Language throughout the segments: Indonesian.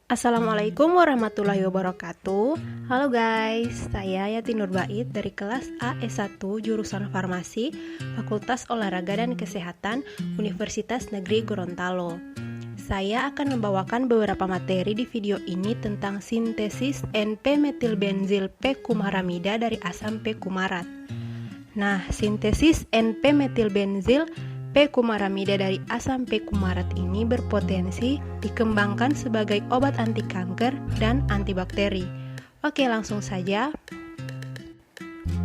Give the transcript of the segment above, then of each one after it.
Assalamualaikum warahmatullahi wabarakatuh. Halo guys, saya Yati Nurbait dari kelas AS1 jurusan Farmasi, Fakultas Olahraga dan Kesehatan, Universitas Negeri Gorontalo. Saya akan membawakan beberapa materi di video ini tentang sintesis N,P-metilbenzil P-kumaramida dari asam P-kumarat. Nah, sintesis N,P-metilbenzil P-kumaramida dari asam P-kumarat ini berpotensi dikembangkan sebagai obat anti kanker dan antibakteri. Oke, langsung saja.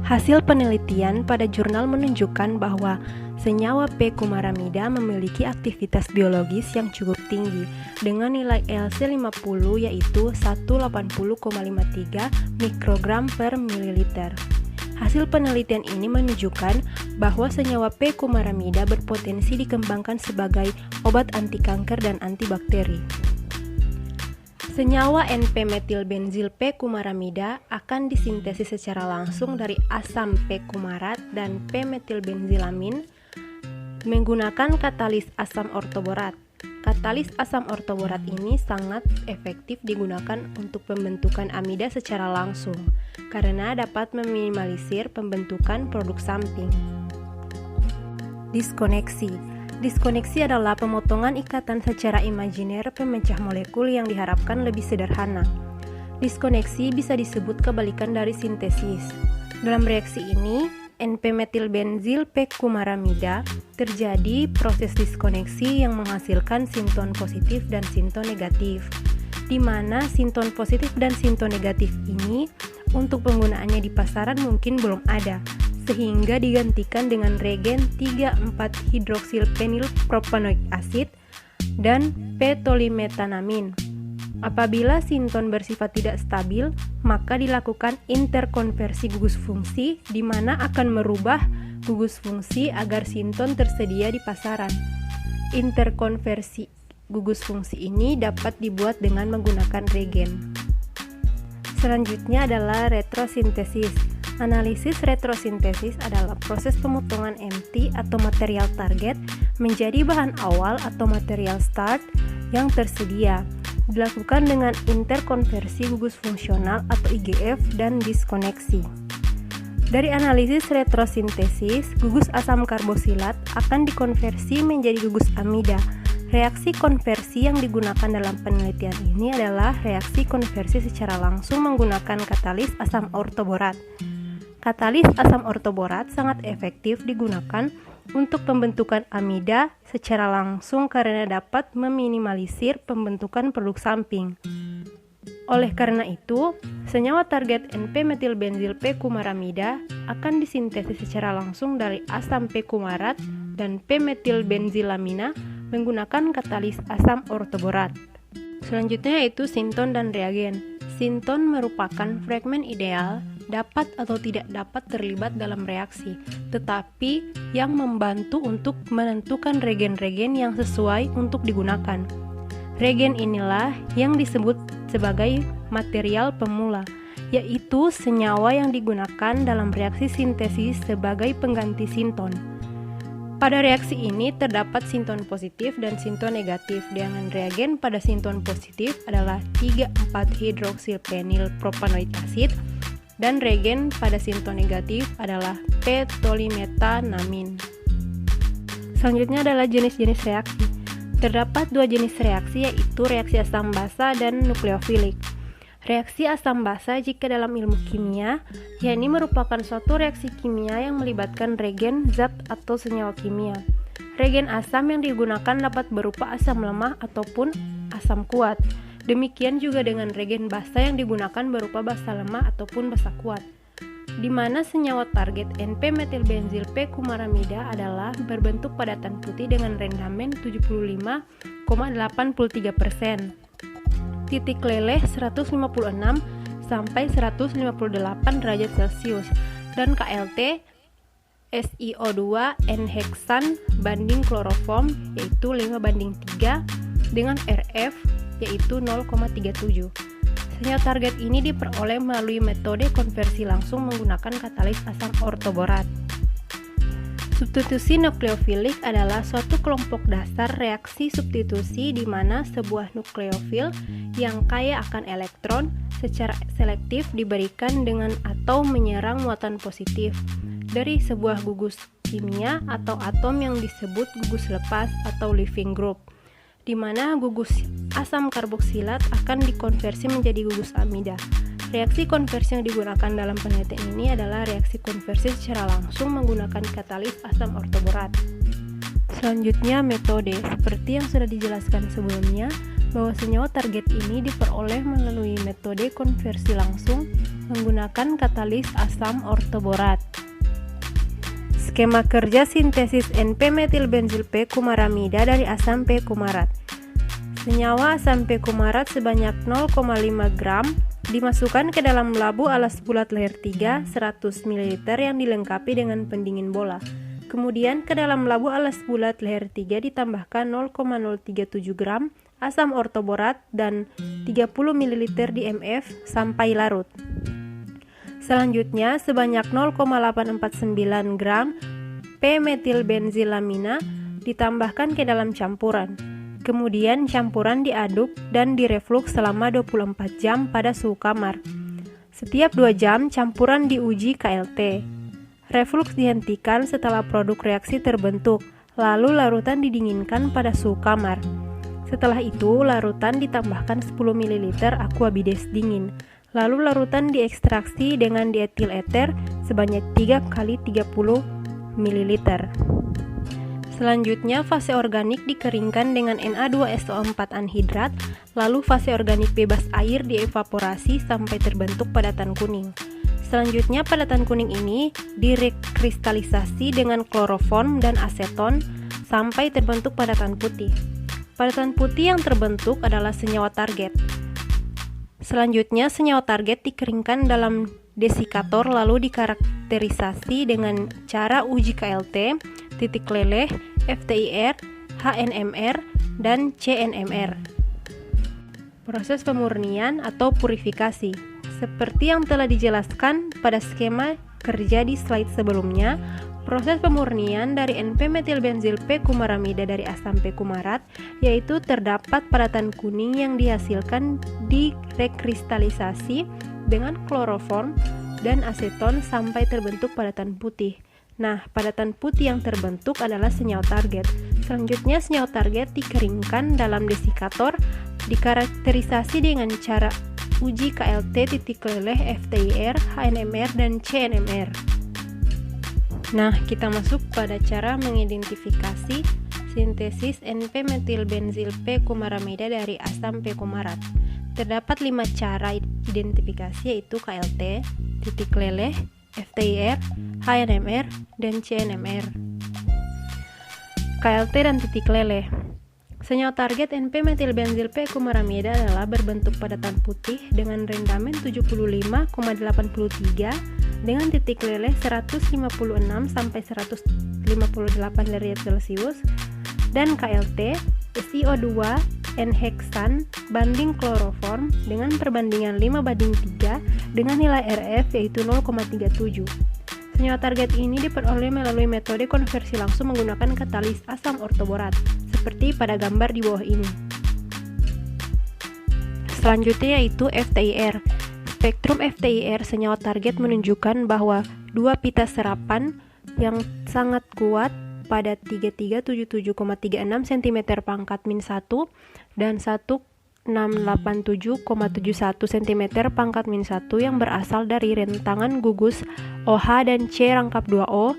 Hasil penelitian pada jurnal menunjukkan bahwa senyawa P-kumaramida memiliki aktivitas biologis yang cukup tinggi dengan nilai LC50 yaitu 180,53 mikrogram per mililiter. Hasil penelitian ini menunjukkan bahwa senyawa P-kumaramida berpotensi dikembangkan sebagai obat anti kanker dan antibakteri. Senyawa N,P-metilbenzil P-kumaramida akan disintesis secara langsung dari asam P-kumarat dan P-metilbenzilamin menggunakan katalis asam ortoborat. Katalis asam ortoborat ini sangat efektif digunakan untuk pembentukan amida secara langsung karena dapat meminimalisir pembentukan produk samping. Diskoneksi. Diskoneksi adalah pemotongan ikatan secara imajiner pemecah molekul yang diharapkan lebih sederhana. Diskoneksi bisa disebut kebalikan dari sintesis. Dalam reaksi ini, N,P-metilbenzil P-kumaramida terjadi proses diskoneksi yang menghasilkan sinton positif dan sinton negatif, di mana sinton positif dan sinton negatif ini untuk penggunaannya di pasaran mungkin belum ada, sehingga digantikan dengan regen 3,4-hidroksilpenilpropanoik acid dan p-tolimetanamin. Apabila sinton bersifat tidak stabil, maka dilakukan interkonversi gugus fungsi di mana akan merubah gugus fungsi agar sinton tersedia di pasaran. Interkonversi gugus fungsi ini dapat dibuat dengan menggunakan regen. Selanjutnya adalah retrosintesis. Analisis retrosintesis adalah proses pemotongan MT atau material target menjadi bahan awal atau material start yang tersedia. Dilakukan dengan interkonversi gugus fungsional atau IGF dan diskoneksi. Dari analisis retrosintesis, gugus asam karbosilat akan dikonversi menjadi gugus amida. Reaksi konversi yang digunakan dalam penelitian ini adalah reaksi konversi secara langsung menggunakan katalis asam ortoborat. Katalis asam ortoborat sangat efektif digunakan untuk pembentukan amida secara langsung karena dapat meminimalisir pembentukan produk samping. Oleh karena itu, senyawa target N,P-metilbenzil P-kumaramida akan disintesis secara langsung dari asam P-kumarat dan P-metilbenzilamina menggunakan katalis asam ortoborat. Selanjutnya yaitu sinton dan reagen. Sinton merupakan fragmen ideal dapat atau tidak dapat terlibat dalam reaksi, tetapi yang membantu untuk menentukan regen-regen yang sesuai untuk digunakan. Regen inilah yang disebut sebagai material pemula, yaitu senyawa yang digunakan dalam reaksi sintesis sebagai pengganti sinton. Pada reaksi ini terdapat sinton positif dan sinton negatif, dengan reagen pada sinton positif adalah 3,4-hidroksilpenilpropanoik acid dan regen pada sinton negatif adalah p-tolimetanamin. Selanjutnya adalah jenis-jenis reaksi. Terdapat dua jenis reaksi yaitu reaksi asam basa dan nukleofilik. Reaksi asam basa jika dalam ilmu kimia, yakni merupakan suatu reaksi kimia yang melibatkan regen, zat, atau senyawa kimia. Regen asam yang digunakan dapat berupa asam lemah ataupun asam kuat. Demikian juga dengan regen basa yang digunakan berupa basa lemah ataupun basa kuat, di mana senyawa target N,P-metilbenzil P-kumaramida adalah berbentuk padatan putih dengan rendamen 75,83%, titik leleh 156 sampai 158 derajat Celcius, dan KLT SiO2 N-heksan banding kloroform yaitu 5:3 dengan RF yaitu 0,37. Senyawa target ini diperoleh melalui metode konversi langsung menggunakan katalis asam ortoborat. Substitusi nukleofilik adalah suatu kelompok dasar reaksi substitusi di mana sebuah nukleofil yang kaya akan elektron secara selektif diberikan dengan atau menyerang muatan positif dari sebuah gugus kimia atau atom yang disebut gugus lepas atau leaving group, di mana gugus asam karboksilat akan dikonversi menjadi gugus amida. Reaksi konversi yang digunakan dalam penelitian ini adalah reaksi konversi secara langsung menggunakan katalis asam ortoborat. Selanjutnya metode, seperti yang sudah dijelaskan sebelumnya, bahwa senyawa target ini diperoleh melalui metode konversi langsung menggunakan katalis asam ortoborat. Skema kerja sintesis N,P-metilbenzil P-kumaramida dari asam P-kumarat. Senyawa asam P-kumarat sebanyak 0,5 gram dimasukkan ke dalam labu alas bulat layer 3 100 ml yang dilengkapi dengan pendingin bola. Kemudian ke dalam labu alas bulat layer 3 ditambahkan 0,037 gram asam ortoborat dan 30 ml di MF sampai larut. Selanjutnya sebanyak 0,849 gram P-metilbenzilamina ditambahkan ke dalam campuran. Kemudian campuran diaduk dan direflux selama 24 jam pada suhu kamar. Setiap 2 jam campuran diuji KLT. Reflux dihentikan setelah produk reaksi terbentuk, lalu larutan didinginkan pada suhu kamar. Setelah itu larutan ditambahkan 10 ml aqua bides dingin. Lalu larutan diekstraksi dengan dietil eter sebanyak 3 kali 30 ml. Selanjutnya fase organik dikeringkan dengan Na2SO4 anhidrat, lalu fase organik bebas air dievaporasi sampai terbentuk padatan kuning. Selanjutnya padatan kuning ini direkristalisasi dengan kloroform dan aseton sampai terbentuk padatan putih. Padatan putih yang terbentuk adalah senyawa target. Selanjutnya senyawa target dikeringkan dalam desikator lalu dikarakterisasi dengan cara uji KLT, titik leleh, FTIR, HNMR, dan CNMR. Proses pemurnian atau purifikasi. Seperti yang telah dijelaskan pada skema kerja di slide sebelumnya, proses pemurnian dari N,P-metilbenzil P-kumaramida dari asam P-kumarat yaitu terdapat padatan kuning yang dihasilkan direkristalisasi dengan kloroform dan aseton sampai terbentuk padatan putih. Nah, padatan putih yang terbentuk adalah senyawa target. Selanjutnya senyawa target dikeringkan dalam desikator, dikarakterisasi dengan cara uji KLT, titik leleh, FTIR, HNMR, dan CNMR. Nah, kita masuk pada cara mengidentifikasi sintesis N,P-metilbenzil P-kumaramida dari asam P-kumarat. Terdapat 5 cara identifikasi yaitu KLT, titik leleh, FTIR, HNMR, dan CNMR. KLT dan titik leleh. Senyawa target N,P-metilbenzil P-kumaramida adalah berbentuk padatan putih dengan rendamen 75,83 dengan titik leleh 156 sampai 158 derajat Celcius dan KLT SiO2 N-heksan banding kloroform dengan perbandingan 5:3 dengan nilai RF yaitu 0,37. Senyawa target ini diperoleh melalui metode konversi langsung menggunakan katalis asam ortoborat, seperti pada gambar di bawah ini. Selanjutnya yaitu FTIR. Spektrum FTIR senyawa target menunjukkan bahwa 2 pita serapan yang sangat kuat pada 3377,36 cm pangkat min 1 dan 1687,71 cm pangkat min 1 yang berasal dari rentangan gugus OH dan C rangkap 2O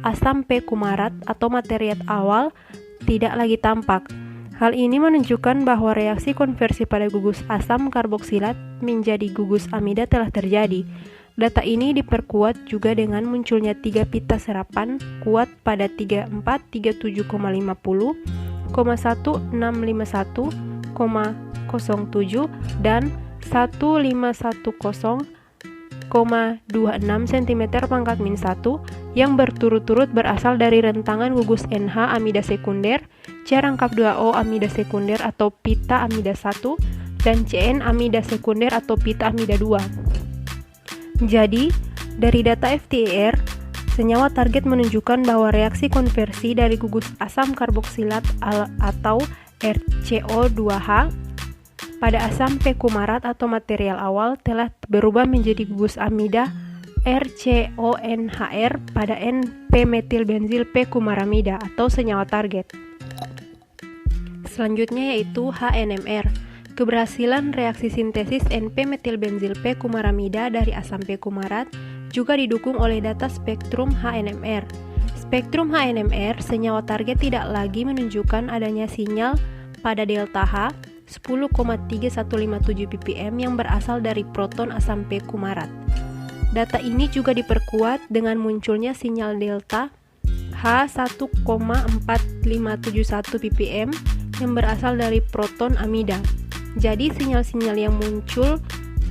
asam P-kumarat atau material awal tidak lagi tampak. Hal ini menunjukkan bahwa reaksi konversi pada gugus asam karboksilat menjadi gugus amida telah terjadi. Data ini diperkuat juga dengan munculnya 3 pita serapan kuat pada 34, 37,50, 1651,07 dan 1510,26 cm pangkat min 1 yang berturut-turut berasal dari rentangan gugus NH amida sekunder, C rangkap 2O amida sekunder atau pita amida 1 dan CN amida sekunder atau pita amida 2. Jadi, dari data FTIR, Senyawa target menunjukkan bahwa reaksi konversi dari gugus asam karboksilat atau RCO2H pada asam P-kumarat atau material awal telah berubah menjadi gugus amida RCONHR pada N-P-metilbenzil P-kumaramida atau senyawa target. Selanjutnya yaitu HNMR. Keberhasilan reaksi sintesis N-P-metilbenzil P-kumaramida dari asam P-kumarat juga didukung oleh data spektrum HNMR. Spektrum HNMR, senyawa target tidak lagi menunjukkan adanya sinyal pada delta H 10,3157 ppm yang berasal dari proton asam P-kumarat. Data ini juga diperkuat dengan munculnya sinyal delta H 1,4571 ppm yang berasal dari proton amida. Jadi sinyal-sinyal yang muncul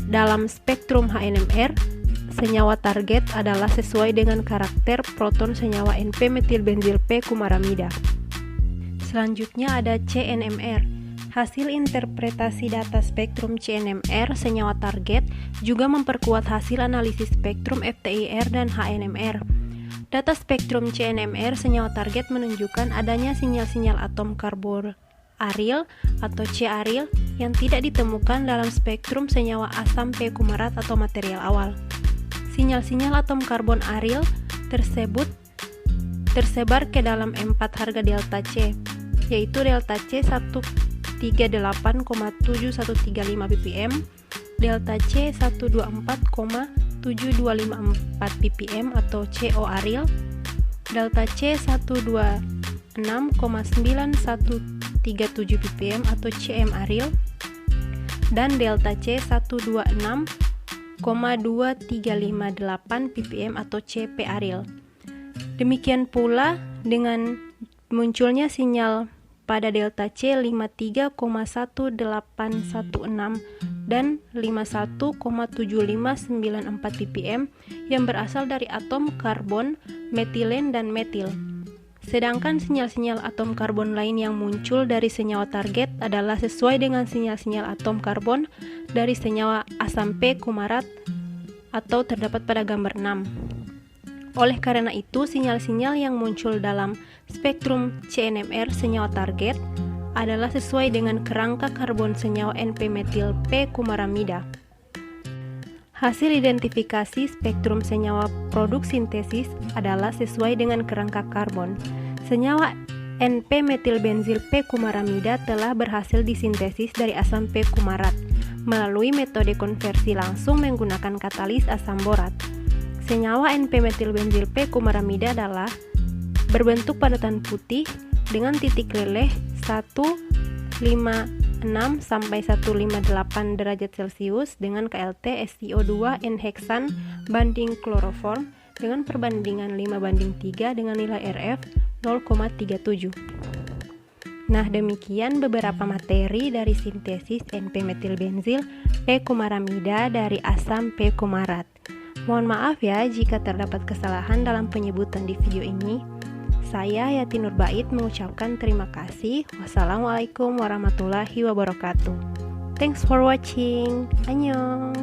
dalam spektrum HNMR senyawa target adalah sesuai dengan karakter proton senyawa N-P-metilbenzil P-kumaramida. Selanjutnya ada CNMR. Hasil interpretasi data spektrum CNMR senyawa target juga memperkuat hasil analisis spektrum FTIR dan HNMR. Data spektrum CNMR senyawa target menunjukkan adanya sinyal-sinyal atom karbon aril atau C-aril yang tidak ditemukan dalam spektrum senyawa asam P-kumarat atau material awal. Sinyal-sinyal atom karbon aril tersebut tersebar ke dalam 4 harga delta C, yaitu delta C 138,7135 ppm, delta C 124,7254 ppm atau CO aril, delta C 126,9137 ppm atau CM aril, dan delta C 126,2358 ppm atau CP aril. Demikian pula dengan munculnya sinyal pada delta C 53,1816 dan 51,7594 ppm yang berasal dari atom karbon, metilen, dan metil. Sedangkan sinyal-sinyal atom karbon lain yang muncul dari senyawa target adalah sesuai dengan sinyal-sinyal atom karbon dari senyawa asam P-kumarat atau terdapat pada gambar 6. Oleh karena itu, sinyal-sinyal yang muncul dalam spektrum CNMR senyawa target adalah sesuai dengan kerangka karbon senyawa N-P-metil P-kumaramida. Hasil identifikasi spektrum senyawa produk sintesis adalah sesuai dengan kerangka karbon. Senyawa N-P-metilbenzil P-kumaramida telah berhasil disintesis dari asam P-kumarat melalui metode konversi langsung menggunakan katalis asam borat. Senyawa N-P-metilbenzil P-kumaramida adalah berbentuk padatan putih dengan titik leleh 156 sampai 158 derajat Celcius dengan KLT SiO2 N-heksan banding kloroform dengan perbandingan 5:3 dengan nilai RF 0,37. Nah, demikian beberapa materi dari sintesis N-P-metilbenzil P-kumaramida dari asam P-kumarat. Mohon maaf ya jika terdapat kesalahan dalam penyebutan di video ini. Saya Yati Nurbait mengucapkan terima kasih. Wassalamualaikum warahmatullahi wabarakatuh. Thanks for watching. Annyeong.